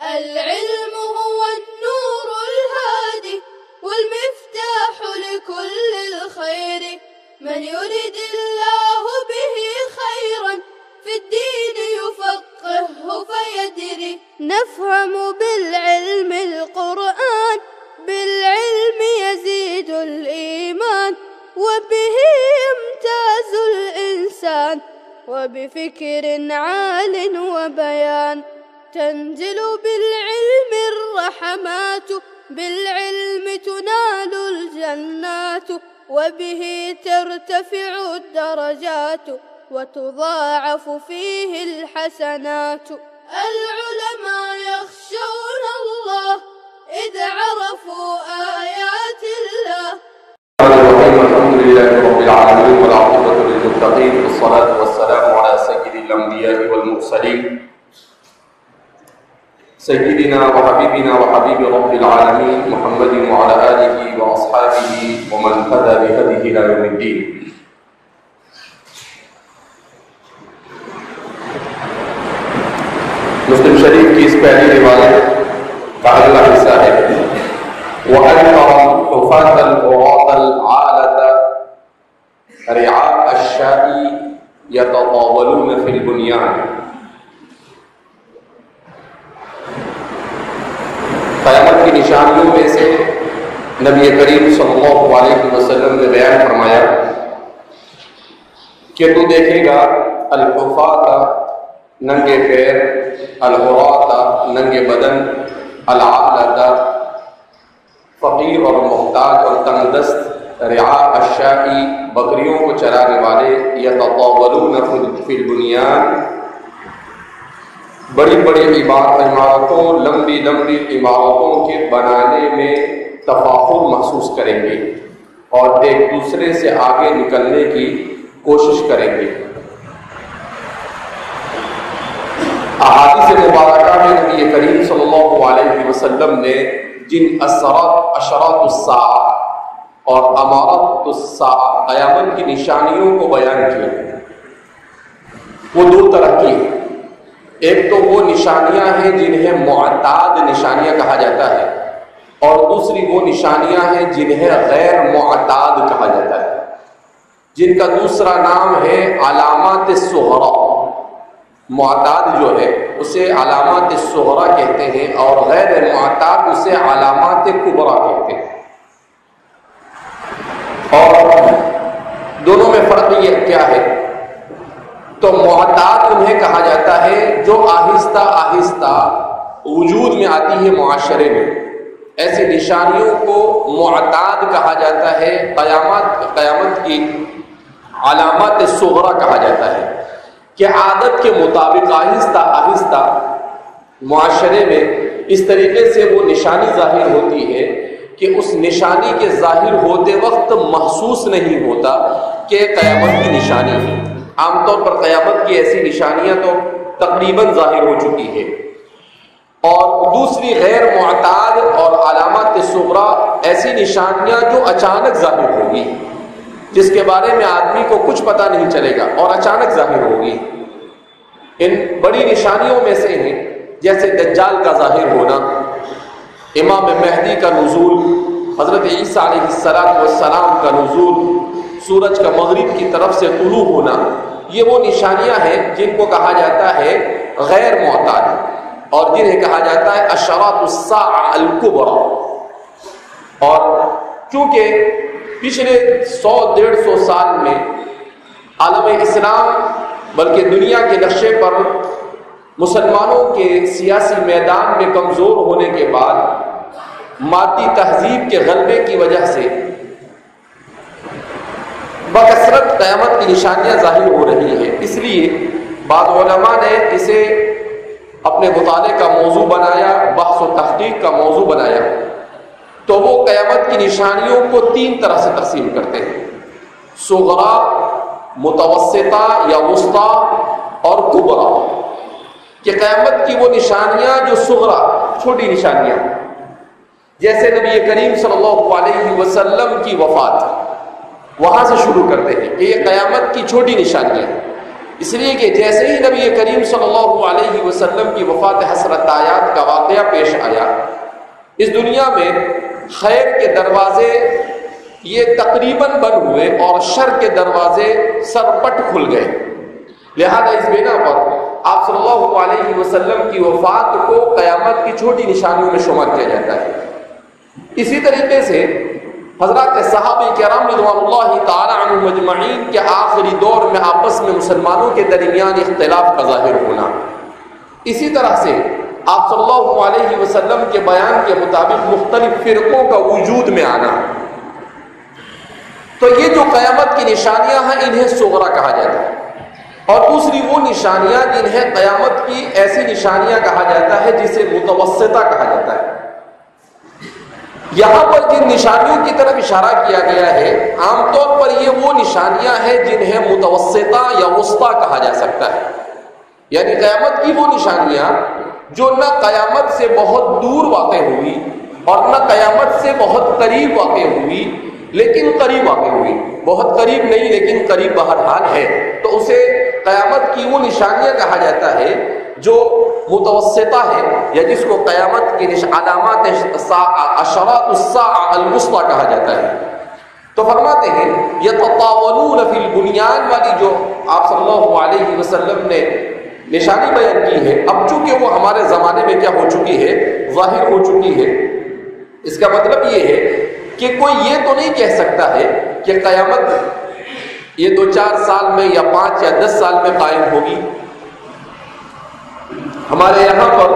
العلم هو النور الهادي والمفتاح لكل الخير، من يرد الله به خيرا في الدين يفقهه فيدري. نفهم بالعلم القرآن، بالعلم يزيد الإيمان، وبه يمتاز الإنسان، وبفكر عال وبيان. تنزل بالعلم الرحمات، بالعلم تنال الجنات، وبه ترتفع الدرجات، وتضاعف فيه الحسنات. العلماء يخشون الله إذ عرفوا آيات الله. الحمد لله رب العالمين والعاقبة للمتقين، والصلاة والسلام على سيد الأنبياء والمرسلين سيدنا وحبيبنا وحبيب رب العالمين محمد وعلى آله وأصحابه ومن اهتدى بهديه إلى يوم الدين. مسلم شریف کی اس پہلی روایت کا اگلا حصہ ہے وَأَنْكَرَ الْحُفَاةَ الْعُرَاةَ الْعَالَةَ رِعَاءَ الشَّاءِ يَتَطَاوَلُونَ فِي الْبُنْيَانِ. قیامت کی نشانیوں میں سے نبی کریم صلی اللہ علیہ وسلم نے بیان فرمایا کہ تو دیکھے گا الحفاة ننگے پیر، العراة ننگے بدن، العالة فقیر اور محتاج اور تنگ دست، رعاء الشاء بکریوں کو چرانے والے، یتطاولون فی البنیان بڑی بڑی عمارتوں، لمبی لمبی عمارتوں کے بنانے میں تفاخر محسوس کریں گے اور ایک دوسرے سے آگے نکلنے کی کوشش کریں گے. احادیث مبارکہ میں نبی کریم صلی اللہ علیہ وسلم نے جن اشراط الساعہ اور امارات الساعہ قیامت کی نشانیوں کو بیان کیا وہ دو طرح کی ہیں. ایک تو وہ نشانیاں ہیں جنہیں معتاد نشانیاں کہا جاتا ہے، اور دوسری وہ نشانیاں ہیں جنہیں غیر معتاد کہا جاتا ہے، جن کا دوسرا نام ہے علامات الصغرا. معتاد جو ہے اسے علامات الصغرا کہتے ہیں اور غیر معتاد اسے علامات کبرا کہتے ہیں. اور دونوں میں فرق یہ کیا ہے؟ تو معتاد انہیں کہا جاتا ہے جو آہستہ آہستہ وجود میں آتی ہے معاشرے میں. ایسی نشانیوں کو معتاد کہا جاتا ہے. قیامت کی علامات صغرا کہا جاتا ہے کہ عادت کے مطابق آہستہ آہستہ معاشرے میں اس طریقے سے وہ نشانی ظاہر ہوتی ہے کہ اس نشانی کے ظاہر ہوتے وقت محسوس نہیں ہوتا کہ قیامت کی نشانی ہے. عام طور پر قیامت کی ایسی نشانیاں تو تقریباً ظاہر ہو چکی ہے. اور دوسری غیر معتاد اور علامات صغرا ایسی نشانیاں جو اچانک ظاہر ہوگی، جس کے بارے میں آدمی کو کچھ پتہ نہیں چلے گا اور اچانک ظاہر ہوگی. ان بڑی نشانیوں میں سے ہیں جیسے دجال کا ظاہر ہونا، امام مہدی کا نزول، حضرت عیسیٰ علیہ السلام کا نزول، سورج کا مغرب کی طرف سے طلوع ہونا. یہ وہ نشانیاں ہیں جن کو کہا جاتا ہے غیر معتاد اور جنہیں کہا جاتا ہے اشراط الساعہ الکبریٰ. اور چونکہ پچھلے 100-150 سال میں عالم اسلام بلکہ دنیا کے نقشے پر مسلمانوں کے سیاسی میدان میں کمزور ہونے کے بعد مادی تہذیب کے غلبے کی وجہ سے بکثرت قیامت کی نشانیاں ظاہر ہو رہی ہیں. اس لیے بعض علماء نے اسے اپنے مطالعے کا موضوع بنایا، بحث و تحقیق کا موضوع بنایا. تو وہ قیامت کی نشانیوں کو 3 طرح سے تقسیم کرتے ہیں: صغرا، متوسطہ یا وسطی اور کبرا. کہ قیامت کی وہ نشانیاں جو صغرا چھوٹی نشانیاں، جیسے نبی کریم صلی اللہ علیہ وسلم کی وفات، وہاں سے شروع کرتے ہیں کہ یہ قیامت کی چھوٹی نشانیاں ہیں. اس لیے کہ جیسے ہی نبی کریم صلی اللہ علیہ وسلم کی وفات حسرت آیات کا واقعہ پیش آیا، اس دنیا میں خیر کے دروازے یہ تقریباً بند ہوئے اور شر کے دروازے سرپٹ کھل گئے۔ لہذا اس بنا پر آپ صلی اللہ علیہ وسلم کی وفات کو قیامت کی چھوٹی نشانیوں میں شمار کیا جاتا ہے۔ اسی طریقے سے حضرات صحابہ کرام رضوان اللہ تعالی عنہم اجمعین کے آخری دور میں آپس میں مسلمانوں کے درمیان اختلاف کا ظاہر ہونا، اسی طرح سے آپ صلی اللہ علیہ وسلم کے بیان کے مطابق مختلف فرقوں کا وجود میں آنا، تو یہ جو قیامت کی نشانیاں ہیں انہیں صغرا کہا جاتا ہے، اور دوسری وہ نشانیاں جنہیں قیامت کی ایسی نشانیاں کہا جاتا ہے جسے متوسطہ کہا جاتا ہے۔ یہاں پر جن نشانیوں کی طرف اشارہ کیا گیا ہے عام طور پر یہ وہ نشانیاں ہیں جنہیں متوسطہ یا وسطیٰ کہا جا سکتا ہے، یعنی قیامت کی وہ نشانیاں جو نہ قیامت سے بہت دور واقع ہوئی اور نہ قیامت سے بہت قریب واقع ہوئی لیکن قریب واقع ہوئی، بہت قریب نہیں لیکن قریب بہرحال ہے، تو اسے قیامت کی وہ نشانیاں کہا جاتا ہے جو متوسطہ ہے، یا جس کو قیامت کی علامات اشراط الساعہ الوسطیٰ کہا جاتا ہے۔ تو فرماتے ہیں یتطاولون فی البنیان والی جو آپ صلی اللہ علیہ وسلم نے نشانی بیان کی ہے، اب چونکہ وہ ہمارے زمانے میں کیا ہو چکی ہے، ظاہر ہو چکی ہے، اس کا مطلب یہ ہے کہ کوئی یہ تو نہیں کہہ سکتا ہے کہ قیامت یہ 2-4 سال میں یا 5 یا 10 سال میں قائم ہوگی۔ ہمارے یہاں پر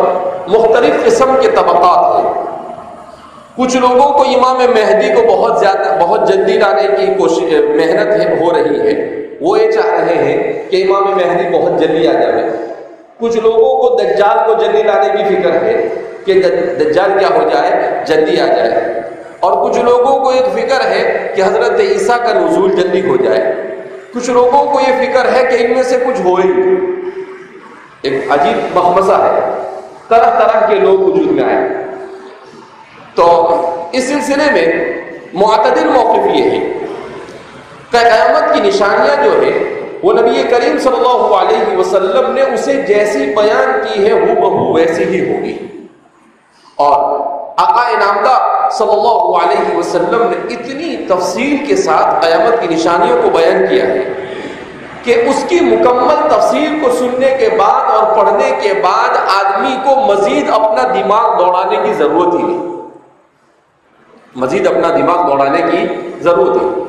مختلف قسم کے طبقات ہیں، کچھ لوگوں کو امام مہدی کو بہت جلدی لانے کی محنت ہو رہی ہے، وہ یہ چاہ رہے ہیں کہ امام مہدی بہت جلدی آ جائے۔ کچھ لوگوں کو دجال کو جلدی لانے کی فکر ہے کہ دجال کیا ہو جائے، جلدی آ جائے، اور کچھ لوگوں کو ایک فکر ہے کہ حضرت عیسیٰ کا نزول جلدی ہو جائے، کچھ لوگوں کو یہ فکر ہے کہ ان میں سے کچھ ہوئے۔ ایک عجیب مخمصہ ہے، طرح طرح کے لوگ وجود میں آئے۔ تو اس سلسلے میں معتدل موقف یہ ہے کہ قیامت کی نشانیاں جو ہے وہ نبی کریم صلی اللہ علیہ وسلم نے اسے جیسی بیان کی ہے ہو بہو ویسی ہی ہوگی، اور آقا نامدار صلی اللہ علیہ وسلم نے اتنی تفصیل کے ساتھ قیامت کی نشانیوں کو بیان کیا ہے کہ اس کی مکمل تفصیل کو سننے کے بعد اور پڑھنے کے بعد آدمی کو مزید اپنا دماغ دوڑانے کی ضرورت ہی نہیں، مزید اپنا دماغ دوڑانے کی ضرورت ہے۔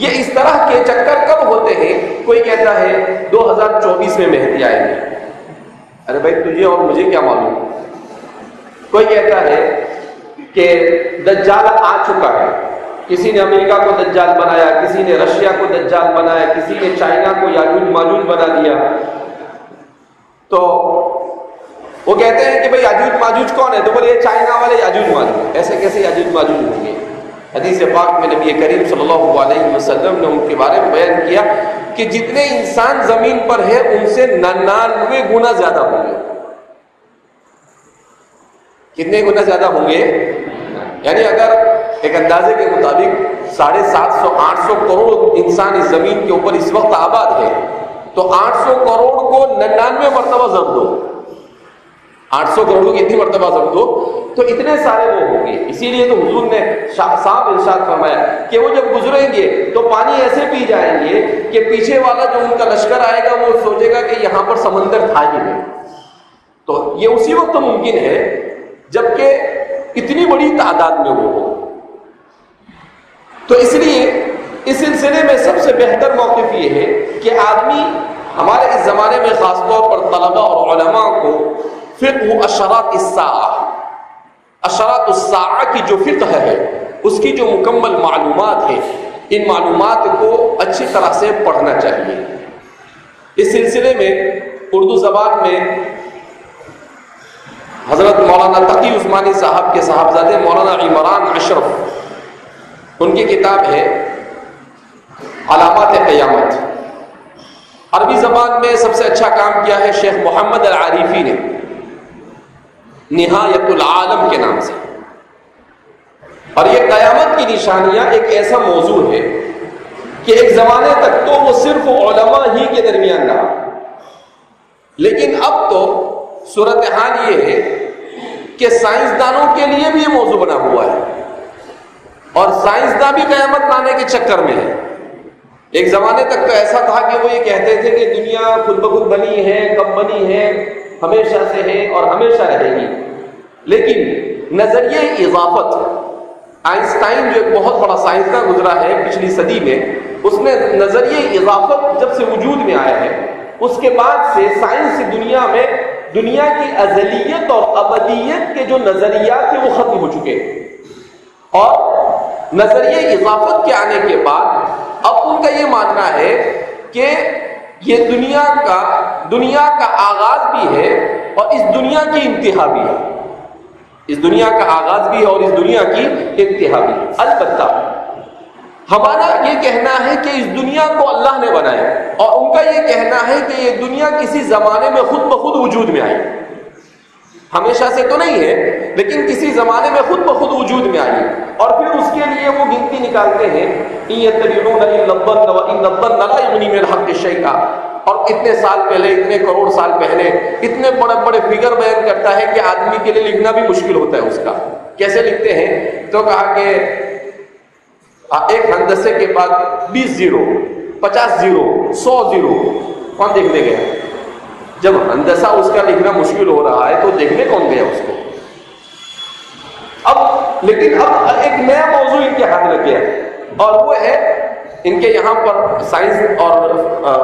یہ اس طرح کے چکر کب ہوتے ہیں؟ کوئی کہتا ہے 2024 میں مہدی آئے گی، ارے بھائی تجھے اور مجھے کیا معلوم۔ کوئی کہتا ہے کہ دجال آ چکا ہے، کسی نے امریکہ کو دجال بنایا، کسی نے رشیا کو دجال بنایا، کسی نے چائنا کو یاجوج ماجوج بنا دیا۔ تو وہ کہتے ہیں کہ بھئی یاجوج ماجوج کون ہے؟ تو بولے یہ چائنا والے یاجوج ماجوج۔ ایسے کیسے یاجوج ماجوج ہوں گے؟ حدیث پاک میں نبی کریم صلی اللہ علیہ وسلم نے ان کے بارے میں بیان کیا کہ جتنے انسان زمین پر ہے ان سے 99 گنا زیادہ ہوں گے۔ کتنے گنا زیادہ ہوں گے؟ یعنی اگر ایک اندازے کے مطابق 750-800 کروڑ انسان اس زمین کے اوپر اس وقت آباد ہے، تو 800 کروڑ کو 99 مرتبہ ضرب دو، 800 کروڑ کو کتنی مرتبہ ضرب دو، تو اتنے سارے وہ ہوں گے۔ اسی لیے تو حضور نے صاحب ارشاد فرمایا کہ وہ جب گزریں گے تو پانی ایسے پی جائیں گے کہ پیچھے والا جو ان کا لشکر آئے گا وہ سوچے گا کہ یہاں پر سمندر تھا ہی نہیں۔ تو یہ اسی وقت ممکن ہے جبکہ اتنی بڑی تعداد میں وہ ہو۔ تو اس لیے اس سلسلے میں سب سے بہتر موقف یہ ہے کہ آدمی ہمارے اس زمانے میں خاص طور پر طلباء اور علماء کو فقہ اشراط الساعہ، اشراط الساعہ کی جو فقہ ہے اس کی جو مکمل معلومات ہے، ان معلومات کو اچھی طرح سے پڑھنا چاہیے۔ اس سلسلے میں اردو زبان میں حضرت مولانا تقی عثمانی صاحب کے صاحبزادے مولانا عمران اشرف، ان کی کتاب ہے علامات قیامت۔ عربی زبان میں سب سے اچھا کام کیا ہے شیخ محمد العارفی نے، نہایت العالم کے نام سے۔ اور یہ قیامت کی نشانیاں ایک ایسا موضوع ہے کہ ایک زمانے تک تو وہ صرف علماء ہی کے درمیان رہا، لیکن اب تو صورتحال یہ ہے کہ سائنسدانوں کے لیے بھی یہ موضوع بنا ہوا ہے اور سائنسداں بھی قیامت لانے کے چکر میں ہے۔ ایک زمانے تک تو ایسا تھا کہ وہ یہ کہتے تھے کہ دنیا خود بخود بنی ہے، کب بنی ہے، ہمیشہ سے ہے اور ہمیشہ رہے گی۔ لیکن نظریہ اضافت، آئنسٹائن جو ایک بہت بڑا سائنسداں گزرا ہے پچھلی صدی میں، اس نے نظریہ اضافت جب سے وجود میں آیا ہے اس کے بعد سے سائنس دنیا میں دنیا کی ازلیت اور ابدیت کے جو نظریات تھے وہ ختم ہو چکے اور نظریہ اضافت کے آنے کے بعد اب ان کا یہ ماننا ہے کہ یہ دنیا کا آغاز بھی ہے اور اس دنیا کی انتہا بھی ہے، اس دنیا کا آغاز بھی ہے اور اس دنیا کی انتہا بھی ہے۔ البتہ ہمارا یہ کہنا ہے کہ اس دنیا کو اللہ نے بنایا اور ان کا یہ کہنا ہے کہ یہ دنیا کسی زمانے میں خود بخود وجود میں آئی، ہمیشہ سے تو نہیں ہے لیکن کسی زمانے میں خود بخود وجود میں آئی، اور پھر اس کے لیے وہ گنتی نکالتے ہیں اور اتنے سال پہلے، اتنے کروڑ سال پہلے اتنے بڑے بڑے فگر بیان کرتا ہے کہ آدمی کے لیے لکھنا بھی مشکل ہوتا ہے۔ اس کا کیسے لکھتے ہیں تو کہا کہ ایک ہندسے کے بعد 20 زیرو، 50 زیرو، 100 زیرو، کون دیکھنے گیا؟ جب ہندسہ اس کا لکھنا مشکل ہو رہا ہے تو دیکھنے کون گیا اس کو؟ لیکن اب ایک نیا موضوع ان کے ہاتھ لگ گیا اور وہ ہے ان کے یہاں پر سائنس اور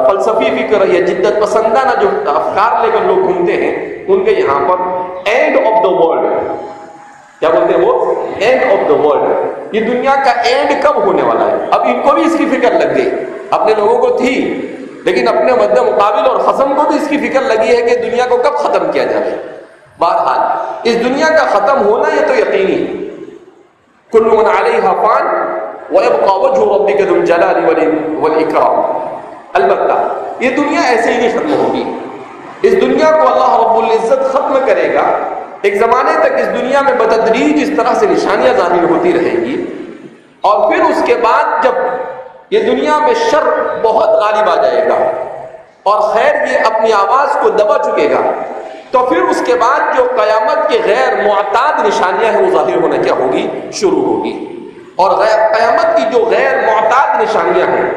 فلسفی فکر یا جدت پسندانہ جو افکار لے کر لوگ گھومتے ہیں ان کے یہاں پر اینڈ آف دا ورلڈ، کیا بولتے ہیں وہ؟ اینڈ آف دا ورلڈ، یہ دنیا کا اینڈ کب ہونے والا ہے؟ اب ان کو بھی اس کی فکر لگ گئی، اپنے لوگوں کو تھی لیکن اپنے مد مقابل اور خصم کو بھی اس کی فکر لگی ہے کہ دنیا کو کب ختم کیا جائے۔ بہرحال اس دنیا کا ختم ہونا یہ تو یقینی ہے، کل من علیہا فان ویبقى وجہ ربک ذو الجلال والاکرام۔ البتہ یہ دنیا ایسے ہی نہیں ختم ہوگی، اس دنیا کو اللہ رب العزت ختم کرے گا۔ ایک زمانے تک اس دنیا میں بتدریج اس طرح سے نشانیاں ظاہر ہوتی رہیں گی اور پھر اس کے بعد جب یہ دنیا میں شر بہت غالب آ جائے گا اور خیر یہ اپنی آواز کو دبا چکے گا تو پھر اس کے بعد جو قیامت کے غیر معتاد نشانیاں ہیں وہ ظاہر ہونا کیا ہوگی؟ شروع ہوگی۔ اور قیامت کی جو غیر معتاد نشانیاں ہیں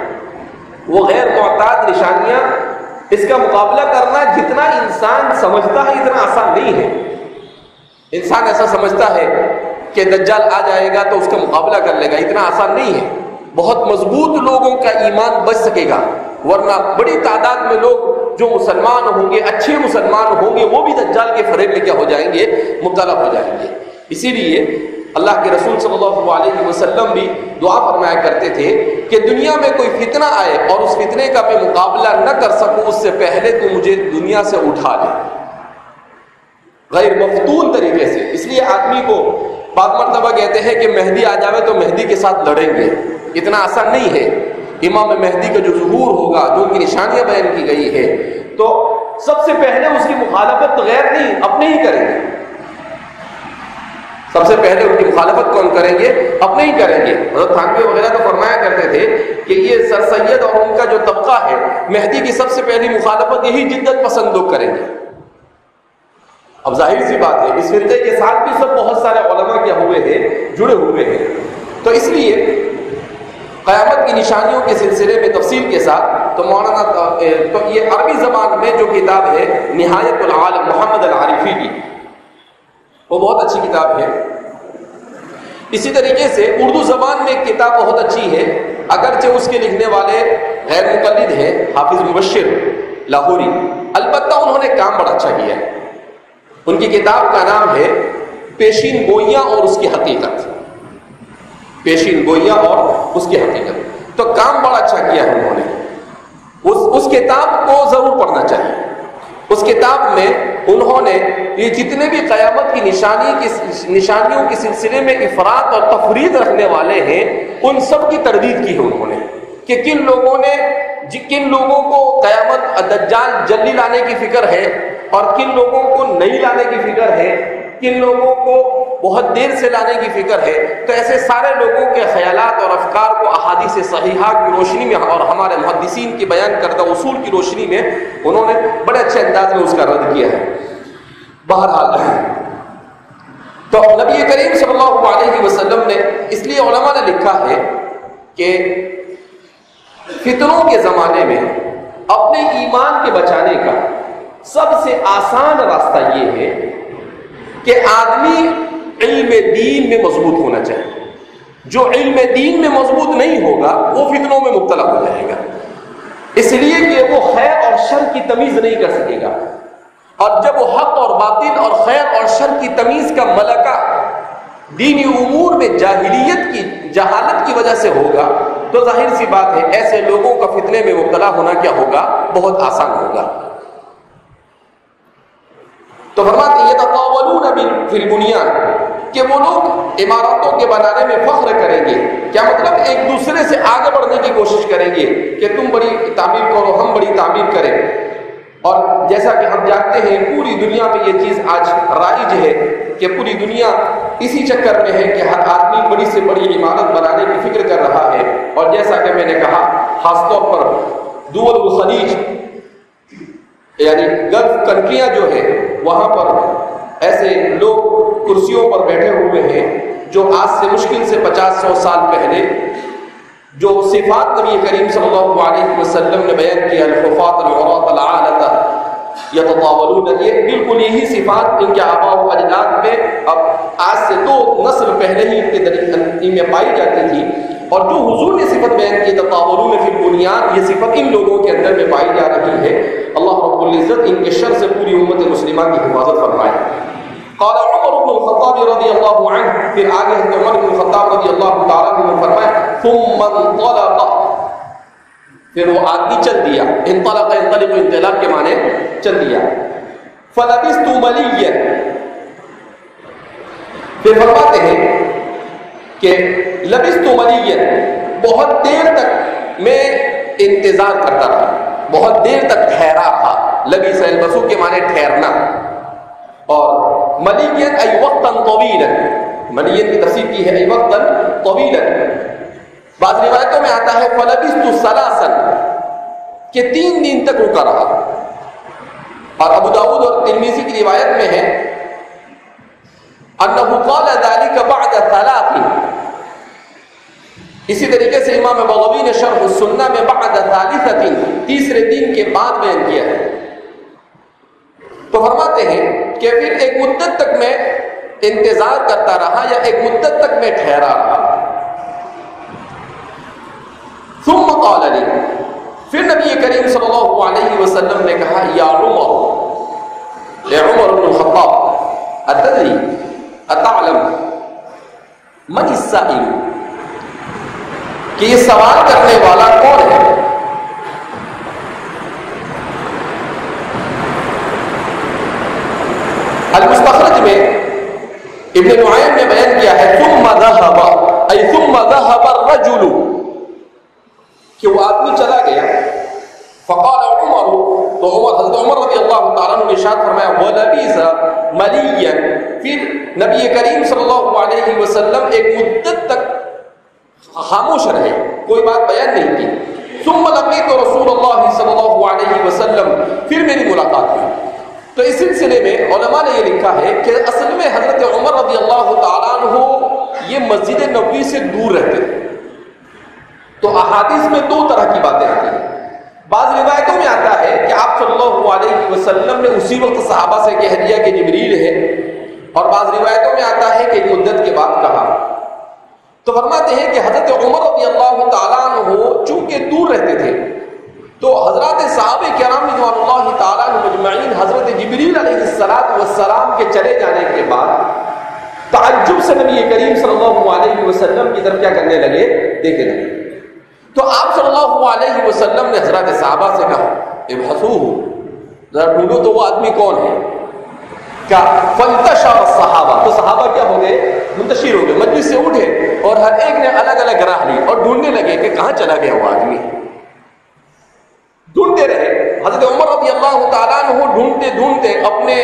وہ غیر معتاد نشانیاں، اس کا مقابلہ کرنا جتنا انسان سمجھتا ہے اتنا آسان نہیں ہے۔ انسان ایسا سمجھتا ہے کہ دجال آ جائے گا تو اس کا مقابلہ کر لے گا، اتنا آسان نہیں ہے۔ بہت مضبوط لوگوں کا ایمان بچ سکے گا، ورنہ بڑی تعداد میں لوگ جو مسلمان ہوں گے، اچھے مسلمان ہوں گے، وہ بھی دجال کے فریب میں کیا ہو جائیں گے؟ مبتلا ہو جائیں گے۔ اسی لیے اللہ کے رسول صلی اللہ علیہ وسلم بھی دعا فرمایا کرتے تھے کہ دنیا میں کوئی فتنہ آئے اور اس فتنے کا میں مقابلہ نہ کر سکوں اس سے پہلے تو مجھے دنیا سے اٹھا لے، غیر مفتون طریقے سے۔ اس لیے آدمی کو بعض مرتبہ کہتے ہیں کہ مہدی آ جاوے تو مہدی کے ساتھ لڑیں گے، اتنا آسان نہیں ہے۔ امام مہدی کا جو ظہور ہوگا، جو ان کی نشانیاں بیان کی گئی ہے، تو سب سے پہلے اس کی مخالفت غیر نہیں اپنے ہی کریں گے۔ سب سے پہلے ان کی مخالفت کون کریں گے؟ اپنے ہی کریں گے۔ حضرت تھانوی وغیرہ تو فرمایا کرتے تھے کہ یہ سر سید اور ان کا جو طبقہ ہے، مہدی کی سب سے پہلی مخالفت یہی جدت پسند لوگ کریں گے۔ اب ظاہر سی بات ہے اس فرقے کے ساتھ بھی سب بہت سارے علماء کیا ہوئے ہیں، جڑے ہوئے ہیں، تو اس لیے قیامت کی نشانیوں کے سلسلے میں تفصیل کے ساتھ تو مولانا تو یہ عربی زبان میں جو کتاب ہے نہایت العالم محمد العارفی کی، وہ بہت اچھی کتاب ہے۔ اسی طریقے سے اردو زبان میں ایک کتاب بہت اچھی ہے، اگرچہ اس کے لکھنے والے غیر مقلد ہیں، حافظ مبشر لاہوری، البتہ انہوں نے کام بڑا اچھا کیا ہے۔ ان کی کتاب کا نام ہے پیشین گوئیاں اور اس کی حقیقت، پیشین گوئیاں اور اس کی حقیقت، تو کام بڑا اچھا کیا ہے انہوں نے۔ اس کتاب کو ضرور پڑھنا چاہیے۔ اس کتاب میں انہوں نے یہ جتنے بھی قیامت کی نشانیوں کے سلسلے میں افراط اور تفرید رکھنے والے ہیں ان سب کی تردید کی ہے انہوں نے، کہ کن لوگوں کو قیامت دجال جلدی لانے کی فکر ہے اور کن لوگوں کو نہیں لانے کی فکر ہے، کن لوگوں کو بہت دیر سے لانے کی فکر ہے، تو ایسے سارے لوگوں کے خیالات اور افکار کو احادیث صحیحہ کی روشنی میں اور ہمارے محدثین کی بیان کردہ اصول کی روشنی میں انہوں نے بڑے اچھے انداز میں اس کا رد کیا ہے۔ بہرحال تو نبی کریم صلی اللہ علیہ وسلم نے، اس لیے علماء نے لکھا ہے کہ فتنوں کے زمانے میں اپنے ایمان کے بچانے کا سب سے آسان راستہ یہ ہے کہ آدمی علم دین میں مضبوط ہونا چاہیے۔ جو علم دین میں مضبوط نہیں ہوگا وہ فتنوں میں مبتلا ہو جائے گا، اس لیے کہ وہ خیر اور شر کی تمیز نہیں کر سکے گا، اور جب وہ حق اور باطل اور خیر اور شر کی تمیز کا ملکہ دینی امور میں جہالت کی وجہ سے ہوگا تو ظاہر سی بات ہے ایسے لوگوں کا فتنے میں مبتلا ہونا کیا ہوگا، بہت آسان ہوگا۔ تو فرماتے ہیں یتطاولون فی البنیان، کہ وہ لوگ عمارتوں کے بنانے میں فخر کریں گے، کیا مطلب ایک دوسرے سے آگے بڑھنے کی کوشش کریں گے کہ تم بڑی تعمیر کرو ہم بڑی تعمیر کریں۔ اور جیسا کہ ہم جانتے ہیں پوری دنیا میں یہ چیز آج رائج ہے کہ پوری دنیا اسی چکر میں ہے کہ ہر آدمی بڑی سے بڑی عمارت بنانے کی فکر کر رہا ہے، اور جیسا کہ میں نے کہا خاص طور پر دول الخلیج یعنی گلف کنٹریاں جو ہے وہاں پر ایسے لوگ کرسیوں پر بیٹھے ہوئے ہیں جو آج سے مشکل سے 50-100 سال پہلے جو صفات نبی کریم صلی اللہ علیہ وسلم نے بیان کیا، الحفاظ العراۃ العالۃ یتطاولون، یہ بالکل یہی صفات ان کے آباء و اجداد میں اب آج سے 2 نسل پہلے ہی ان میں پائی جاتی تھی، اور جو حضور نے صفت بیان کی تطاولون فی البنیان، یہ صفت ان لوگوں کے اندر میں پائی جا رہی ہے۔ اللہ رب العزت ان کے شر سے پوری امت مسلمہ کی حفاظت فرمائے۔ قال عمر بن الخطاب رضی اللہ عنہ، پھر آگے عمر بن الخطاب رضی اللہ تعالیٰ عنہ فرمایا ثم انطلق، پھر وہ آدمی چل دیا، انطلق ينطلق انطلاق کے معنی چل دیا، فلبثت مليا، پھر فرماتے ہیں کہ لبثت مليا، بہت دیر تک میں انتظار کرتا رہا، بہت دیر تک ٹھہرا رہا، لبث یلبث کے معنی ٹھہرنا، اور ملین ای وقتا طویلا، ملین کی تفسیر کی ہے ای وقتا طویلا۔ بعض روایتوں میں آتا ہے فلبثت ثلاثا، کہ 3 دن تک رکا رہا، اور ابو داؤد اور ترمذی کی روایت میں ہے انہ قال ذلك بعد 3، اسی طریقے سے امام بغوی نے شرح السنہ میں بعد 3، تیسرے دن کے بعد بیان کیا ہے۔ تو فرماتے ہیں کہ پھر ایک مدت تک میں انتظار کرتا رہا یا ایک مدت تک میں ٹھہرا رہا، ثم قال لي، پھر نبی کریم صلی اللہ علیہ وسلم نے کہا یا عمر، اے عمر بن الخطاب، اتدری اتعلم من السائل، کہ یہ سوال کرنے والا کون ہے؟ المستخرج میں ابن نعیم نے بیان کیا ہے ثم ذهب، ای ثم ذهب الرجل، کہ وہ آدمی چلا گیا، فقال عمر، تو حضرت عمر رضی اللہ تعالیٰ عنہ نے ارشاد فرمایا ولبث مليا، پھر نبی کریم صلی اللہ علیہ وسلم ایک مدت تک خاموش رہے، کوئی بات بیان نہیں کی، ثم لقيت رسول اللہ صلی اللہ علیہ وسلم، پھر میری ملاقات ہوئی۔ تو اس سلسلے میں علماء نے یہ لکھا ہے کہ اصل میں حضرت عمر رضی اللہ تعالیٰ عنہ یہ مسجد نبوی سے دور رہتے تھے، تو احادیث میں 2 طرح کی باتیں آتی ہیں۔ بعض روایتوں میں آتا ہے کہ آپ صلی اللہ علیہ وسلم نے اسی وقت صحابہ سے کہہ دیا کہ جبریل ہے، اور بعض روایتوں میں آتا ہے کہ ایک مدت کے بعد کہا۔ تو فرماتے ہیں کہ حضرت عمر رضی اللہ تعالیٰ عنہ چونکہ دور رہتے تھے، تو حضرات صحابہ کرام رضوان اللہ تعالیٰ عنہ مجمعین حضرت جبریل علیہ السلام کے چلے جانے کے بعد تعجب سے نبی کریم صلی اللہ علیہ وسلم کی طرف کیا کرنے لگے، دیکھنے لگے۔ تو آپ صلی اللہ علیہ وسلم نے حضرات صحابہ سے کہا ابحثوہ، ذرا ڈھونڈو تو وہ آدمی کون ہے، کیا فانتشر الصحابہ، تو صحابہ کیا ہو گئے، منتشر ہو گئے، مجلس سے اٹھے اور ہر ایک نے الگ الگ راہ لی اور ڈھونڈنے لگے کہ کہاں چلا گیا وہ آدمی، ڈھونڈتے رہے، حضرت عمر رضی اللہ تعالیٰ عنہ ڈھونڈتے ڈھونڈتے اپنے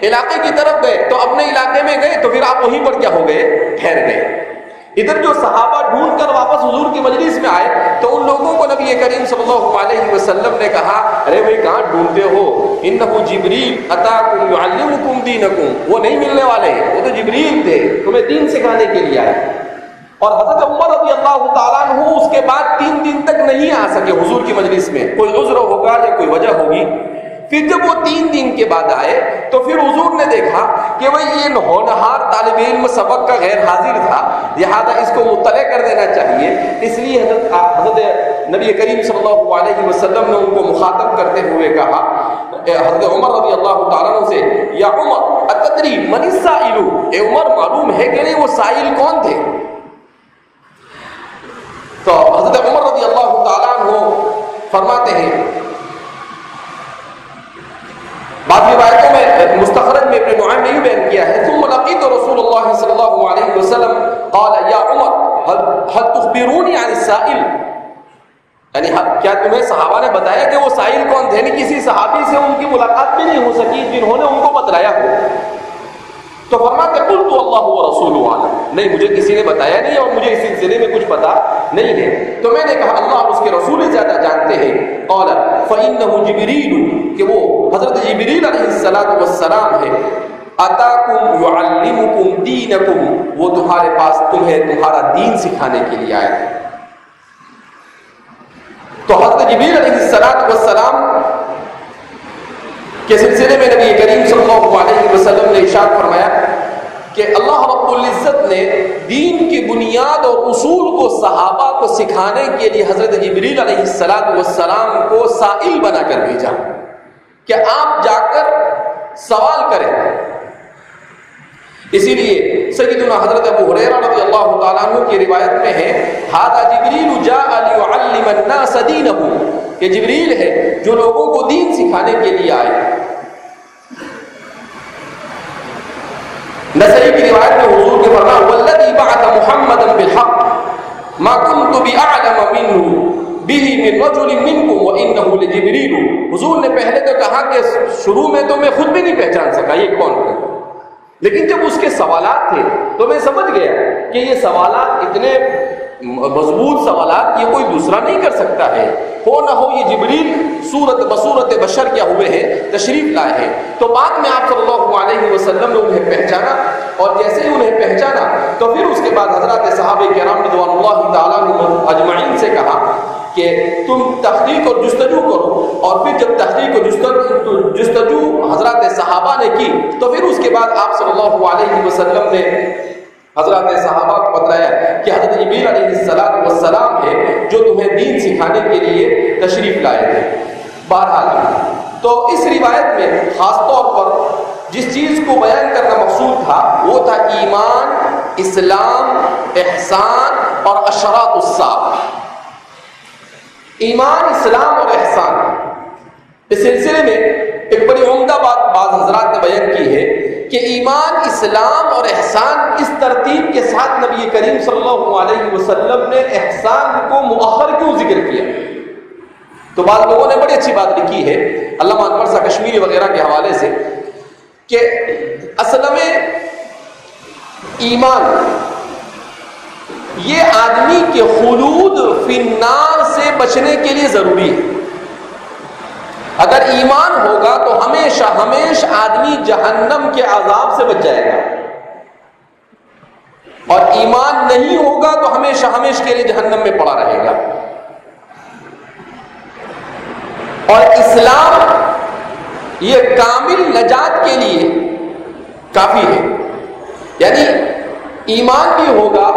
علاقے کی طرف گئے تو اپنے علاقے میں گئے تو پھر آپ وہیں پر کیا ہو گئے؟ ٹھہر گئے۔ ادھر جو صحابہ ڈھونڈ کر واپس حضور کی مجلس میں آئے تو ان لوگوں کو نبی کریم صلی اللہ علیہ وسلم نے کہا ارے بھائی کہاں ڈھونڈتے ہو؟ انہ جبریل اتاکم یعلمکم دینکم، وہ نہیں ملنے والے، وہ تو جبریل تھے، تمہیں دین سکھانے کے لیے آئے۔ اور حضرت عمر رضی اللہ تعالیٰ عنہ اس کے بعد 3 دن تک نہیں آ سکے حضور کی مجلس میں، کوئی عذر ہوگا یا کوئی وجہ ہوگی۔ پھر جب وہ 3 دن کے بعد آئے تو پھر حضور نے دیکھا کہ بھئی یہ ہونہار طالب علم سبق کا غیر حاضر تھا، لہذا اس کو مطلع کر دینا چاہیے۔ اس لیے حضرت نبی کریم صلی اللہ علیہ وسلم نے ان کو مخاطب کرتے ہوئے کہا حضرت عمر رضی اللہ تعالیٰ عنہ سے، یا عمر اتدری من السائل، اے عمر معلوم ہے کہ نہیں وہ سائل کون تھے؟ تو حضرت عمر رضی اللہ تعالیٰ عنہ فرماتے ہیں، بعض روایتوں میں مستخرج میں ابن نعیم نے بیان کیا ہے، ثم لقيت رسول الله صلی اللہ علیہ وسلم قال یا عمر هل تخبروني عن السائل، یعنی کیا تمہیں صحابہ نے بتایا کہ وہ سائل کون تھے؟ یعنی کسی صحابی سے ان کی ملاقات بھی نہیں ہو سکی جنہوں نے ان کو بتلایا ہو۔ تو فرماتے قلت اللہ ورسولہ اعلم، نہیں مجھے کسی نے بتایا نہیں اور مجھے اس سلسلے میں کچھ پتا نہیں ہے۔ تو میں نے کہا اللہ اور اس کے رسول زیادہ جانتے ہیں۔ قال فإنه جبریل، کہ وہ حضرت جبریل علیہ السلام ہے، اتاکم یعلمکم دینکم، وہ تمہارے پاس تمہیں تمہارا دین سکھانے کے لیے آئے۔ تو حضرت جبریل علیہ السلام کے سلسلے میں نبی کریم صلی اللہ علیہ وسلم نے ارشاد فرمایا کہ اللہ رب العزت نے دین کی بنیاد اور اصول کو صحابہ کو سکھانے کے لیے حضرت جبریل علیہ السلام کو سائل بنا کر بھیجا کہ آپ جا کر سوال کریں۔ اسی لیے سیدنا حضرت ابو ہریرہ رضی اللہ تعالیٰ عنہ کی روایت میں ہے، ھذا جبریل جاء لیعلم الناس دینہ، کہ جبریل ہے جو لوگوں کو دین سکھانے کے لیے آئے۔ نسائی کی روایت میں حضور کے فرمان والذی بعث محمدا بالحق ما كنت باعلم منه به من رجل منكم وانه لجبریل، حضور نے پہلے تو کہا کہ شروع میں تو میں خود بھی نہیں پہچان سکا یہ کون ہے، لیکن جب اس کے سوالات تھے تو میں سمجھ گیا کہ یہ سوالات اتنے مضبوط سوالات یہ کوئی دوسرا نہیں کر سکتا ہے، ہو نہ ہو یہ جبریل بصورت بشر کیا ہوئے ہیں، تشریف لائے ہیں۔ تو بعد میں آپ صلی اللہ علیہ وسلم نے انہیں پہچانا، اور جیسے ہی انہیں پہچانا تو پھر اس کے بعد حضرات صحابہ کرام رضوان اللہ تعالیٰ عنہم اجمعین سے کہا کہ تم تحقیق اور جستجو کرو، اور پھر جب تحقیق اور جستجو حضرات صحابہ نے کی تو پھر اس کے بعد آپ صلی اللہ علیہ وسلم نے حضرات صحابہ کو بتلایا کہ حضرت جبریل علیہ السلام ہے جو تمہیں دین سکھانے کے لیے تشریف لائے تھے۔ بہرحال تو اس روایت میں خاص طور پر جس چیز کو بیان کرنا مقصود تھا وہ تھا ایمان، اسلام، احسان اور اشراط الساعہ۔ ایمان، اسلام اور احسان، اس سلسلے میں ایک بڑی عمدہ بات بعض حضرات نے بیان کی ہے کہ ایمان، اسلام اور احسان اس ترتیب کے ساتھ نبی کریم صلی اللہ علیہ وسلم نے احسان کو مؤخر کیوں ذکر کیا؟ تو بعض لوگوں نے بڑی اچھی بات لکھی ہے علامہ انور شاہ کشمیری وغیرہ کے حوالے سے کہ اصل میں ایمان یہ آدمی کے خلود فی النار سے بچنے کے لیے ضروری ہے۔ اگر ایمان ہوگا تو ہمیشہ ہمیشہ آدمی جہنم کے عذاب سے بچ جائے گا، اور ایمان نہیں ہوگا تو ہمیشہ ہمیشہ کے لیے جہنم میں پڑا رہے گا۔ اور اسلام یہ کامل نجات کے لیے کافی ہے، یعنی ایمان بھی ہوگا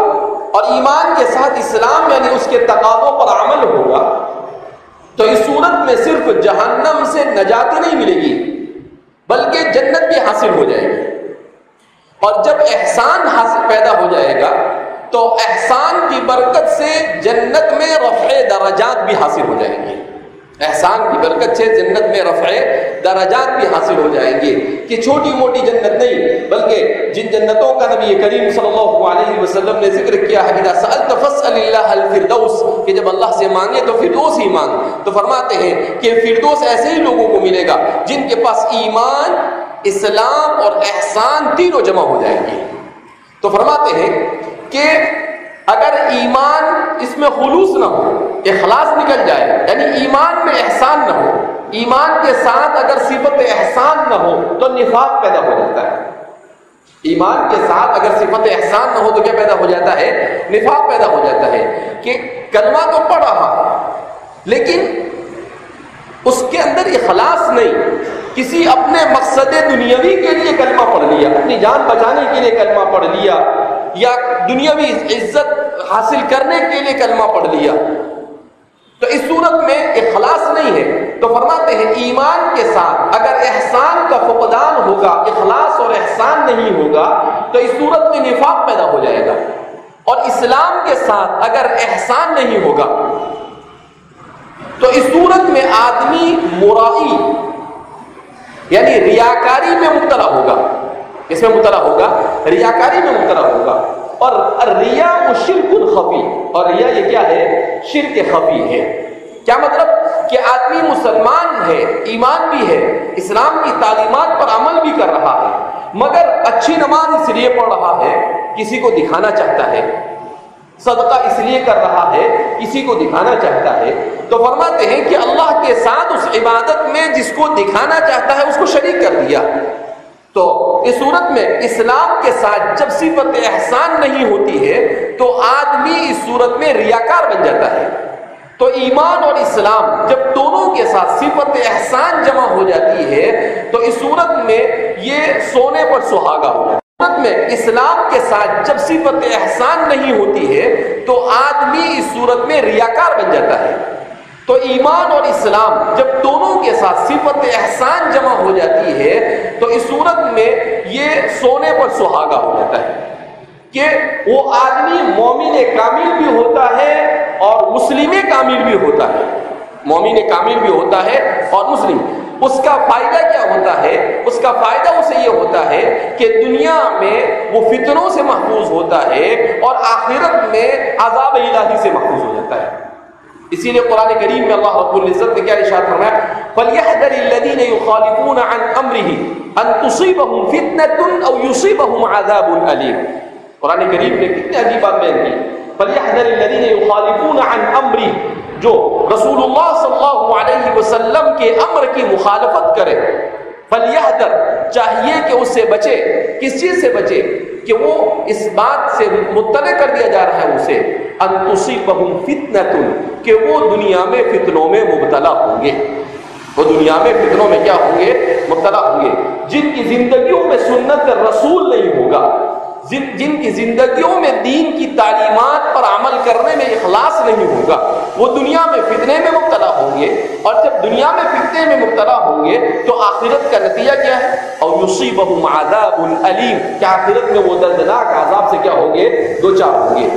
اور ایمان کے ساتھ اسلام یعنی اس کے تقاضوں پر عمل ہوگا تو اس صورت میں صرف جہنم سے نجات نہیں ملے گی بلکہ جنت بھی حاصل ہو جائے گی۔ اور جب احسان حاصل پیدا ہو جائے گا تو احسان کی برکت سے جنت میں رفع درجات بھی حاصل ہو جائیں گے۔ احسان کی برکت سے جنت میں رفع درجات بھی حاصل ہو جائیں گے کہ چھوٹی موٹی جنت نہیں، بلکہ جن جنتوں کا نبی کریم صلی اللہ علیہ وسلم نے ذکر کیا ہے اذا سألت فاسأل اللہ الفردوس، کہ جب اللہ سے مانگے تو فردوس ہی مانگ، تو فرماتے ہیں کہ فردوس ایسے ہی لوگوں کو ملے گا جن کے پاس ایمان، اسلام اور احسان تینوں جمع ہو جائیں گے۔ تو فرماتے ہیں کہ اگر ایمان اس میں خلوص نہ ہو، اخلاص نکل جائے، یعنی ایمان میں احسان نہ ہو، ایمان کے ساتھ اگر صفت احسان نہ ہو تو نفاق پیدا ہو جاتا ہے۔ ایمان کے ساتھ اگر صفت احسان نہ ہو تو کیا پیدا ہو جاتا ہے؟ نفاق پیدا ہو جاتا ہے کہ کلمہ تو پڑھ رہا ہے لیکن اس کے اندر اخلاص نہیں، کسی اپنے مقصد دنیاوی کے لیے کلمہ پڑھ لیا، اپنی جان بچانے کے لیے کلمہ پڑھ لیا، یا دنیاوی عزت حاصل کرنے کے لیے کلمہ پڑھ لیا، تو اس صورت میں اخلاص نہیں ہے۔ تو فرماتے ہیں ایمان کے ساتھ اگر احسان کا فقدان ہوگا، اخلاص اور احسان نہیں ہوگا تو اس صورت میں نفاق پیدا ہو جائے گا، اور اسلام کے ساتھ اگر احسان نہیں ہوگا تو اس صورت میں آدمی مرائی یعنی ریاکاری میں مبتلا ہوگا، اس میں مبتلا ہوگا، ریاکاری میں مبتلا ہوگا۔ اور ریا و شرک خفی، اور ریا یہ کیا ہے؟ شرک خفی ہے۔ کیا مطلب؟ کہ آدمی مسلمان ہے، ایمان بھی ہے، اسلام کی تعلیمات پر عمل بھی کر رہا ہے، مگر اچھی نماز اس لیے پڑھ رہا ہے کسی کو دکھانا چاہتا ہے، صدقہ اس لیے کر رہا ہے کسی کو دکھانا چاہتا ہے، تو فرماتے ہیں کہ اللہ کے ساتھ اس عبادت میں جس کو دکھانا چاہتا ہے اس کو شریک کر دیا۔ تو اس صورت میں اسلام کے ساتھ جب صفت احسان نہیں ہوتی ہے تو آدمی اس صورت میں ریاکار بن جاتا ہے۔ تو ایمان اور اسلام جب دونوں کے ساتھ صفت احسان جمع ہو جاتی ہے تو اس صورت میں یہ سونے پر سہاگا ہو جاتا ہے۔ صورت میں اسلام کے ساتھ جب صفت احسان نہیں ہوتی ہے تو آدمی اس صورت میں ریاکار بن جاتا ہے۔ تو ایمان اور اسلام جب دونوں کے ساتھ صفت احسان جمع ہو جاتی ہے تو اس صورت میں یہ سونے پر سہاگا ہو جاتا ہے کہ وہ آدمی مومن کامل بھی ہوتا ہے اور مسلم کامل بھی ہوتا ہے، مومن کامل بھی ہوتا ہے اور مسلم۔ اس کا فائدہ کیا ہوتا ہے؟ اس کا فائدہ اسے یہ ہوتا ہے کہ دنیا میں وہ فتنوں سے محفوظ ہوتا ہے اور آخرت میں عذاب الہی سے محفوظ ہو جاتا ہے۔ اسی لیے قرآن کریم میں اللہ رب العزت نے کیا ارشاد فرمایا؟ فَلْيَحْذَرِ الَّذِينَ يُخَالِفُونَ عَنْ أَمْرِهِ أَن تُصِيبَهُمْ فِتْنَةٌ أَوْ يُصِيبَهُمْ عَذَابٌ أَلِيمٌ۔ قرآن کریم نے کتنی عجیب بات بیان کی، فَلْيَحْذَرِ الَّذِينَ يُخَالِفُونَ عَنْ أَمْرِهِ، جو رسول اللہ صلی اللہ علیہ وسلم کے امر کی مخالفت کرے، فَلْيَحْذَرْ، چاہیے کہ اس سے بچے۔ کس چیز سے بچے؟ کہ وہ اس بات سے مطلع کر دیا جا رہا ہے اسے ان تصیبہم فتنۃ، کہ وہ دنیا میں فتنوں میں مبتلا ہوں گے، وہ دنیا میں فتنوں میں کیا ہوں گے؟ مبتلا ہوں گے۔ جن کی زندگیوں میں سنت رسول نہیں ہوگا، جن کی زندگیوں میں دین کی تعلیمات پر عمل کرنے میں اخلاص نہیں ہوگا، وہ دنیا میں فتنے میں مبتلا ہوں گے، اور جب دنیا میں فتنے میں مبتلا ہوں گے تو آخرت کا نتیجہ کیا ہے؟ اور یصیبہم عذاب علیم، کہ آخرت میں وہ دردناک عذاب سے کیا ہوں گے؟ دوچار ہوں گے۔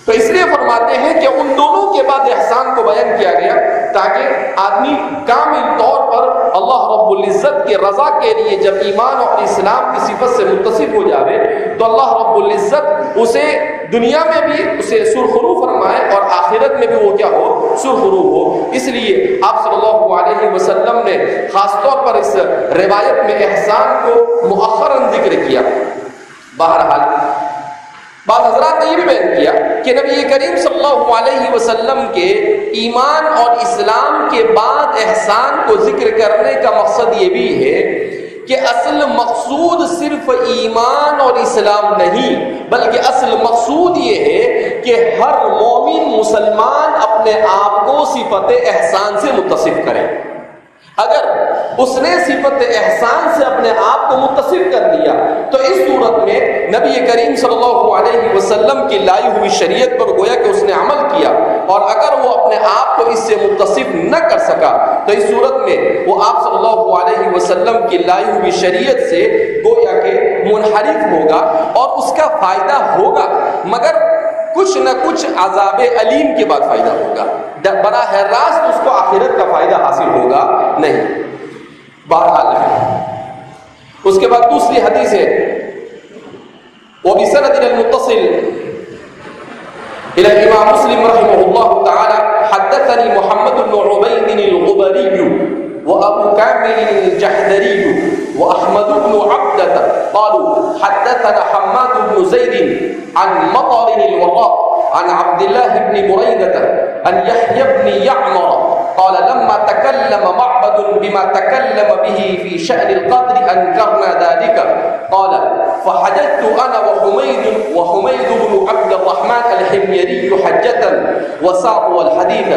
تو اس لیے فرماتے ہیں کہ ان دونوں کے بعد احسان کو بیان کیا گیا تاکہ آدمی کامل طور پر اللہ رب العزت کے رضا کے لیے جب ایمان اور اسلام کی صفت سے متصف ہو جاوے تو اللہ رب العزت اسے دنیا میں بھی اسے سرخرو فرمائے اور آخرت میں بھی وہ کیا ہو؟ سرخرو ہو۔ اس لیے آپ صلی اللہ علیہ وسلم نے خاص طور پر اس روایت میں احسان کو مؤخراً ذکر کیا۔ بہرحال بعض حضرات نے یہ بھی بیان کیا کہ نبی کریم صلی اللہ علیہ وسلم کے ایمان اور اسلام کے بعد احسان کو ذکر کرنے کا مقصد یہ بھی ہے کہ اصل مقصود صرف ایمان اور اسلام نہیں، بلکہ اصل مقصود یہ ہے کہ ہر مومن مسلمان اپنے آپ کو صفت احسان سے متصف کرے۔ اگر اس نے صفت احسان سے اپنے آپ کو متصف کر دیا تو اس صورت میں نبی کریم صلی اللہ علیہ وسلم کی لائی ہوئی شریعت پر گویا کہ اس نے عمل کیا، اور اگر وہ اپنے آپ کو اس سے متصف نہ کر سکا تو اس صورت میں وہ آپ صلی اللہ علیہ وسلم کی لائی ہوئی شریعت سے گویا کہ منحرف ہوگا، اور اس کا فائدہ ہوگا مگر کچھ نہ کچھ عذاب علیم کے بعد فائدہ ہوگا۔ براہ راست اس کو آخرت کا فائدہ حاصل ہوگا نہیں. بہرحال اس کے بعد دوسری حدیث ہے وبسند المتصل إلى الإمام مسلم رحمه الله تعالى حدثني محمد بن عبيد الغبري وأبو كامل الجحدري وأحمد بن عبدة قالوا حدثنا حماد بن زيد عن مطر الوراء عن عبد الله بن بريدة عن يحيى بن يعمر قال لما تكلم معبد بما تكلم به في شأن القدر أنكرنا ذلك قال فحججت أنا وحميد بن عبد الرحمن الحميري حجة وساقوا الحديث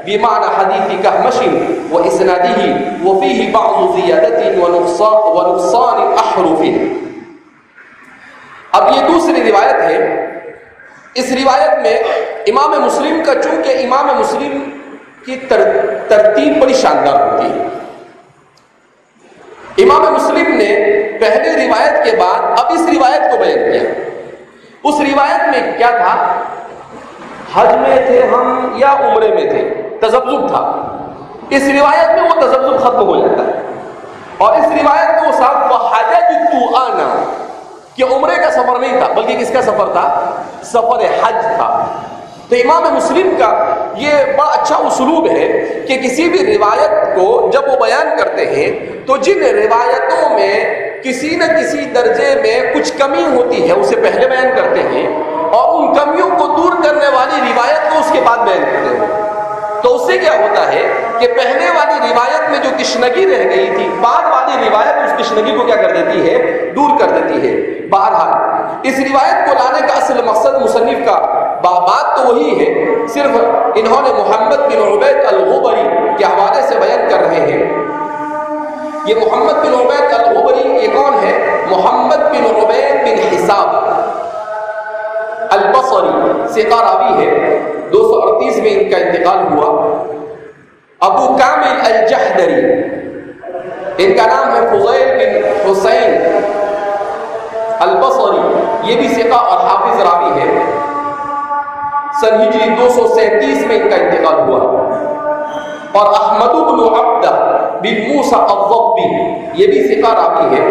بمعنى حديث كهمش وإسناده وفيه بعض زيادة ونقصان أحرف. اب یہ دوسری روایت ہے. اس روایت میں امام مسلم کا چونکہ امام مسلم کی ترتیب بڑی شاندار ہوتی ہے. امام مسلم نے پہلے روایت کے بعد اب اس روایت کو بیان کیا. اس روایت میں کیا تھا؟ حج میں تھے ہم یا عمرے میں تھے، تذبذب تھا. اس روایت میں وہ تذبذب ختم ہو جاتا ہے اور اس روایت میں وہ صاحب وحججت انا کہ عمرے کا سفر نہیں تھا بلکہ کس کا سفر تھا؟ سفر حج تھا. تو امام مسلم کا یہ بڑا اچھا اسلوب ہے کہ کسی بھی روایت کو جب وہ بیان کرتے ہیں تو جن روایتوں میں کسی نہ کسی درجے میں کچھ کمی ہوتی ہے اسے پہلے بیان کرتے ہیں اور ان کمیوں کو دور کرنے والی روایت کو اس کے بعد بیان کرتے ہیں. تو اس سے کیا ہوتا ہے کہ پہلے والی روایت میں جو تشنگی رہ گئی تھی بعد والی روایت اس تشنگی کو کیا کر دیتی ہے؟ دور کر دیتی ہے. بہرحال اس روایت کو لانے کا اصل مقصد مصنف کا بات تو وہی ہے، صرف انہوں نے محمد بن عبید الغبری کے حوالے سے بیان کر رہے ہیں. یہ محمد بن عبید الغبری یہ کون ہے؟ محمد بن عبید بن حساب البصری ثقہ راوی ہے. 238 میں ان کا انتقال ہوا. ابو کامل الجحدری ان کا نام ہے فضیل بن حسین البصری، یہ بھی ثقہ اور حافظ راوی ہے. سن ہجری 237 میں ان کا انتقال ہوا. اور احمد بن عبدہ بن موسیٰ الضبی یہ بھی ثقہ راوی ہے.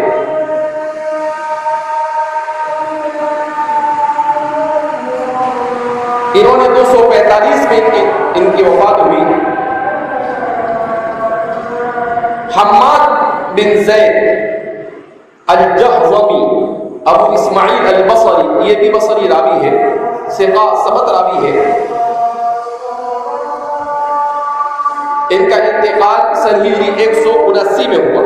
انہوں نے 245 میں ان کی وفات ہوئی. حماد بن زید الجحظمی ابو اسماعیل البصری یہ بھی بصری راوی ہے، ثقہ ثبت راوی ہے. ان کا انتقال سن ہجری 179 میں ہوا.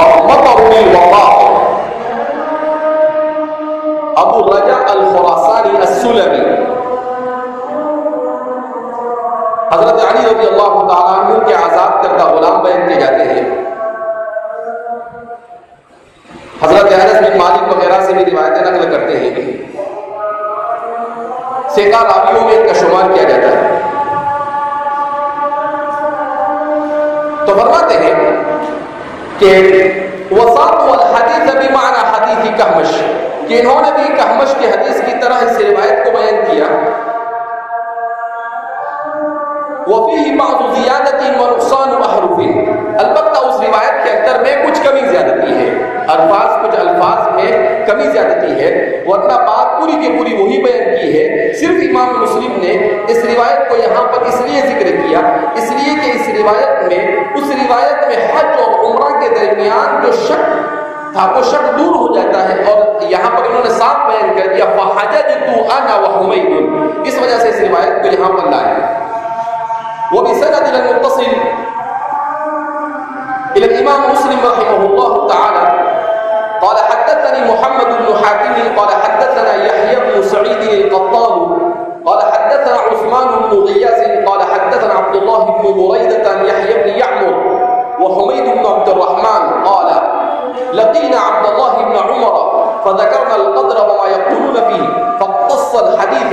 اور مطر الوراء ابو رجا الخراسانی السلمی حضرت علی رضی اللہ تعالیٰ عنہ کے آزاد کردہ غلام بیان کیے جاتے ہیں. حضرت انس بن مالک وغیرہ سے بھی روایتیں نقل کرتے ہیں. ثقہ راویوں میں ان کا شمار کیا جاتا ہے. تو فرماتے ہیں کہ وصاقوا الحدیث بمعنى حدیث کہمش کہ انہوں نے بھی کہمش کی حدیث کی طرح اس روایت کو بیان کیا. وفيه بعض زیادت ونقصان احرف البتہ اس روایت کے اندر میں کچھ کمی زیادتی ہے، کچھ الفاظ میں کمی زیادتی ہے، ورنہ بات پوری کی پوری وہی بیان کی ہے. صرف امام مسلم نے اس روایت کو یہاں پر اس لیے ذکر کیا اس لیے کہ اس روایت میں حج اور عمرہ کے درمیان جو شک تھا وہ شک دور ہو جاتا ہے اور یہاں پر انہوں نے صاف بیان کر دیا فحججت انا وحمید، اس وجہ سے اس روایت کو یہاں پر لایا. وبسند المتصل إلى الإمام مسلم رحمه الله تعالى قال حدثني محمد بن حاتم قال حدثنا يحيى بن سعيد القطان قال حدثنا عثمان بن غياث قال حدثنا عبد الله بن بريدة عن يحيى بن يعمر وحميد بن عبد الرحمن قال لقينا عبد الله بن عمر فذكرنا القدر وما يقولون فيه فاقتص الحديث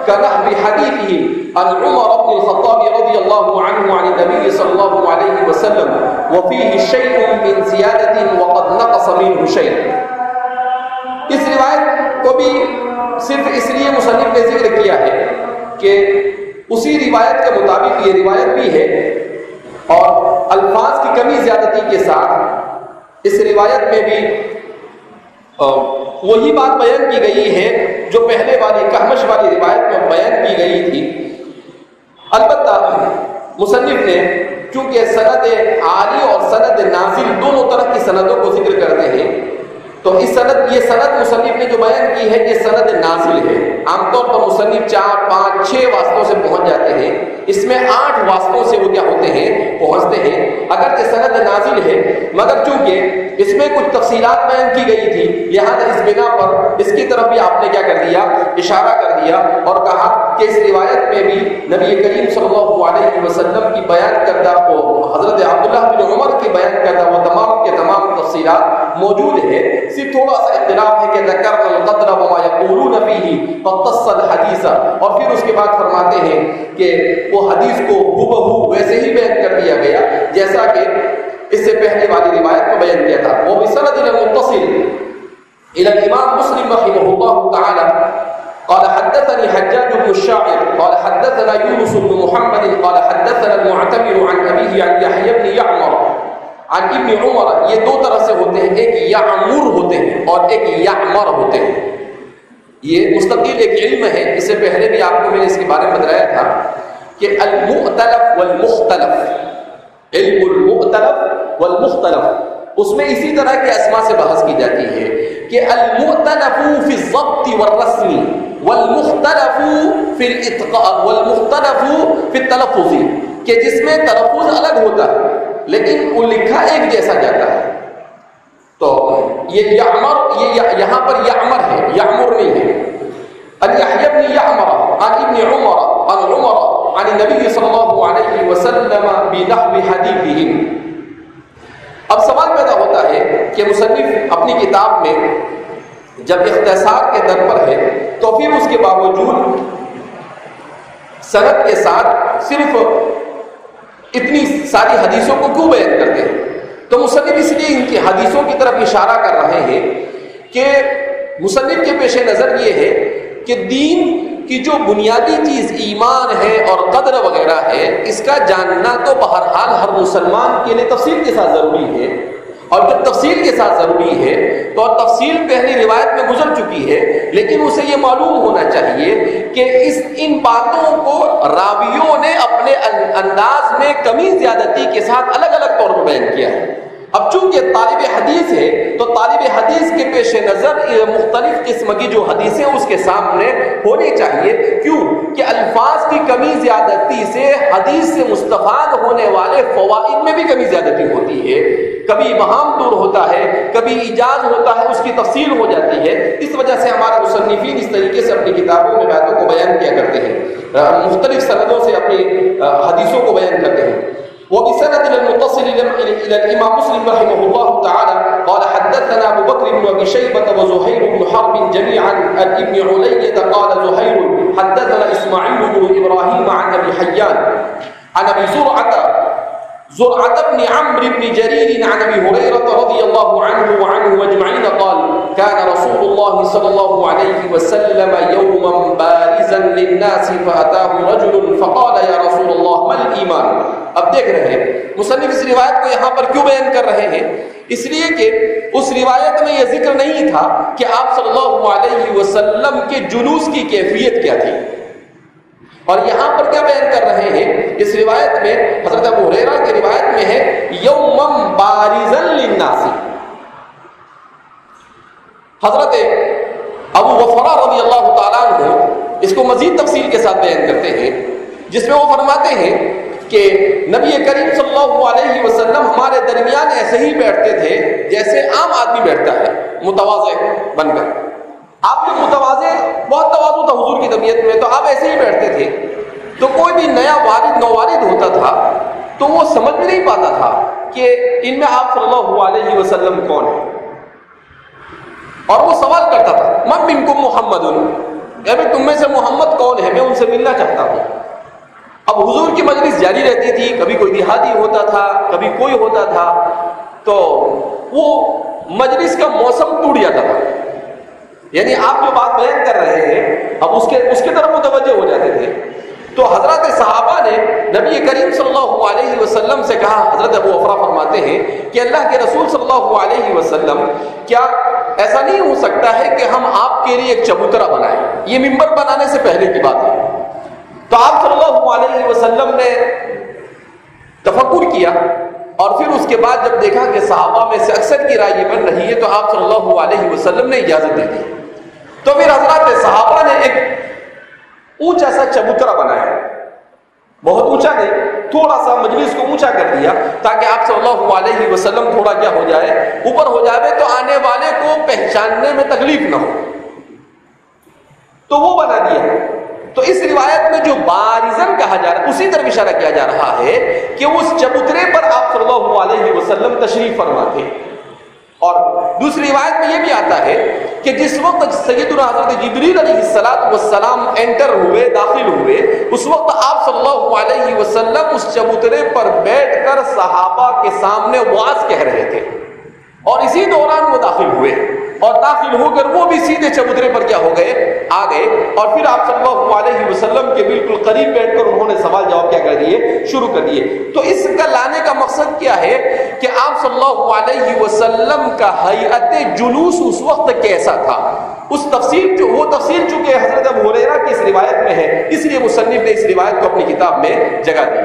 كنحو حديثه عن عمر بن الخطاب رضي الله عنه عن النبي صلى الله عليه وسلم وفيه شيء من زيادة وقد نقص منه شيء. اس روایت کو بھی صرف اس لیے مصنف نے ذکر کیا ہے کہ اسی روایت کے مطابق یہ روایت بھی ہے اور الفاظ کی کمی زیادتی کے ساتھ اس روایت میں بھی وہی بات بیان کی گئی ہے جو پہلے والی کہمش والی روایت میں بیان کی گئی تھی. البتہ مصنف نے چونکہ سند عالی اور سند نازل دونوں طرح کی سندوں کو ذکر کرتے ہیں تو یہ سند مصنف نے جو بیان کی ہے یہ سند نازل ہے. عام طور پر مصنف 4 5 6 واسطوں سے پہنچ جاتے ہیں، اس میں 8 واسطوں سے وہ کیا ہوتے ہیں پہنچتے ہیں اگرچہ سند نازل ہے، مگر چونکہ اس میں کچھ تفصیلات بیان کی گئی تھی لہذا اس بنا پر اس کی طرف بھی آپ نے کیا کر دیا اشارہ کر دیا اور کہا کہ اس روایت میں بھی نبی کریم صلی اللہ علیہ وسلم کی بیان کردہ حضرت عبداللہ بن عمر کی بیان کردہ وہ تمام کے تمام تفصیلات موجود ہے. صرف تھوڑا سا اختلاف ہے کہ ذکرنا القدر وما یقولون فیہ فاقتص الحدیث، اور پھر اس کے بعد فرماتے ہیں کہ وہ حدیث کو ہو ویسے ہی بیان کر دیا گیا جیسا کہ اس سے پہلے والی روایت کو بیان کیا تھا. وہ بسند متصل الى الامام مسلم رحمہ اللہ تعالی قال حدثني حجاج بن الشاعر قال حدثنا يونس بن محمد قال حدثنا المعتمر عن ابيه عن يحيى بن يعمر عن ابن عمر. یہ دو طرح سے ہوتے ہیں، ایک یعمر ہوتے ہیں اور ایک یعمر ہوتے ہیں. یہ مستقل ایک علم ہے، اس سے پہلے بھی آپ کو میں نے اس کے بارے میں بتایا تھا کہ المؤتلف والمختلف، علم المؤتلف والمختلف، اس میں اسی طرح کے اسماء سے بحث کی جاتی ہے کہ المؤتلف فی الضبط والرسم والمختلف فی الاتقان والمختلف فی التلفظ، کہ جس میں تلفظ الگ ہوتا ہے لیکن وہ لکھا ایک جیسا جاتا ہے. تو یہ یعمر، یہ یہاں پر یعمر ہے، یعمر نہیں ہے. یحیی بن یعمر عن ابن عمر عن النبی صلی اللہ علیہ وسلم بنحو حدیثہم. اب سوال پیدا ہوتا ہے کہ مصنف اپنی کتاب میں جب اختصار کے در پر ہے تو پھر اس کے باوجود سند کے ساتھ صرف اتنی ساری حدیثوں کو کیوں بیان کرتے ہیں؟ تو مصنف اس لیے ان کی حدیثوں کی طرف اشارہ کر رہے ہیں کہ مصنف کے پیش نظر یہ ہے کہ دین کی جو بنیادی چیز ایمان ہے اور قدر وغیرہ ہے، اس کا جاننا تو بہرحال ہر مسلمان کے لیے تفصیل کے ساتھ ضروری ہے، اور جب تفصیل کے ساتھ ضروری ہے تو تفصیل پہلی روایت میں گزر چکی ہے، لیکن اسے یہ معلوم ہونا چاہیے کہ ان باتوں کو راویوں نے اپنے انداز میں کمی زیادتی کے ساتھ الگ الگ طور پر بیان کیا ہے. اب چونکہ طالب حدیث ہے تو طالب حدیث کے پیش نظر مختلف قسم کی جو حدیثیں اس کے سامنے ہونی چاہیے. کیوں کہ الفاظ کی کمی زیادتی سے حدیث سے مستفاد ہونے والے فوائد میں بھی کمی زیادتی ہوتی ہے. کبھی ابہام دور ہوتا ہے، کبھی ایجاز ہوتا ہے، اس کی تفصیل ہو جاتی ہے. اس وجہ سے ہمارے مصنفین اس طریقے سے اپنی کتابوں میں باتوں کو بیان کیا کرتے ہیں، مختلف سندوں سے اپنی حدیثوں کو بیان کرتے ہیں. وبسند المتصل الى الامام مسلم رحمه الله تعالى قال حدثنا ابو بكر بن ابي شيبه وزهير بن حرب جميعا عن ابن علية قال زهير حدثنا اسماعيل بن ابراهيم عن ابي حيان عن ابي زرعة بن عمرو بن جرير عن ابي هريرة رضي الله عنه وعنه اجمعين قال كان رسول الله صلى الله عليه وسلم يوما بارزا للناس فأتاه رجل فقال يا رسول الله ما الإيمان. اب دیکھ رہے ہیں مصنف اس روایت کو یہاں پر کیوں بیان کر رہے ہیں؟ اس لیے کہ اس روایت میں یہ ذکر نہیں تھا کہ آپ صلی اللہ علیہ وسلم کے جلوس کی کیفیت کیا تھی، اور یہاں پر کیا بیان کر رہے ہیں؟ اس روایت میں حضرت ابو ہریرہ کی روایت میں ہے یومم بارزا للناس. حضرت ابو وفرہ رضی اللہ تعالیٰ عنہ اس کو مزید تفصیل کے ساتھ بیان کرتے ہیں، جس میں وہ فرماتے ہیں کہ نبی کریم صلی اللہ علیہ وسلم ہمارے درمیان ایسے ہی بیٹھتے تھے جیسے عام آدمی بیٹھتا ہے، متواضع بن کر. آپ جو متواضع، بہت تواضع تھا حضور کی طبیعت میں، تو آپ ایسے ہی بیٹھتے تھے. تو کوئی بھی نیا نوالد ہوتا تھا تو وہ سمجھ بھی نہیں پاتا تھا کہ ان میں آپ صلی اللہ علیہ وسلم کون ہیں، اور وہ سوال کرتا تھا من منکم محمد، تم میں سے محمد کون ہے، میں ان سے ملنا چاہتا ہوں. اب حضور کی مجلس جاری رہتی تھی، کبھی کوئی دیہاتی ہوتا تھا، کبھی کوئی ہوتا تھا، تو وہ مجلس کا موسم ٹوٹ جاتا تھا. یعنی آپ جو بات بیان کر رہے ہیں اب اس کے طرف متوجہ ہو جاتے تھے. تو حضرات صحابہ نے نبی کریم صلی اللہ علیہ وسلم سے کہا. حضرت ابو افرا فرماتے ہیں کہ اللہ کے رسول صلی اللہ علیہ وسلم کیا ایسا نہیں ہو سکتا ہے کہ ہم آپ کے لیے ایک چبوترا بنائیں؟ یہ ممبر بنانے سے پہلے کی بات ہے. تو آپ صلی اللہ علیہ وسلم نے تفکر کیا اور پھر اس کے بعد جب دیکھا کہ صحابہ میں سے اکثر کی رائے یہ بن رہی ہے تو آپ صلی اللہ علیہ وسلم نے اجازت دے دی. تو پھر حضرات صحابہ نے ایک اونچا سا چبوترا بنایا. بہت اونچا نہیں, تھوڑا سا مجلس کو اونچا کر دیا تاکہ آپ صلی اللہ علیہ وسلم تھوڑا کیا ہو جائے, اوپر ہو جائے تو آنے والے کو پہچاننے میں تکلیف نہ ہو. تو وہ بنا دیا. تو اس روایت میں جو بارزن کہا جا رہا ہے اسی طرف اشارہ کیا جا رہا ہے کہ اس چبوترے پر آپ صلی اللہ علیہ وسلم تشریف فرما تھے. اور دوسری روایت میں یہ بھی آتا ہے کہ جس وقت سیدنا حضرت جبریل علیہ السلام انٹر ہوئے, داخل ہوئے, اس وقت آپ صلی اللہ علیہ وسلم اس چبوترے پر بیٹھ کر صحابہ کے سامنے وعظ کہہ رہے تھے اور اسی دوران وہ داخل ہوئے اور داخل ہو کر وہ بھی سیدھے چبوترے پر کیا ہو گئے, آ گئے اور پھر آپ صلی اللہ علیہ وسلم کے بالکل قریب بیٹھ کر انہوں نے سوال جواب کیا کر دیے, شروع کر دیے. تو اس کا لانے کا مقصد کیا ہے کہ آپ صلی اللہ علیہ وسلم کا ہیئت جلوس اس وقت کیسا تھا. اس تفصیل چونکہ حضرت ابو ہریرہ کی اس روایت میں ہے, اس لیے مصنف نے اس روایت کو اپنی کتاب میں جگہ دی.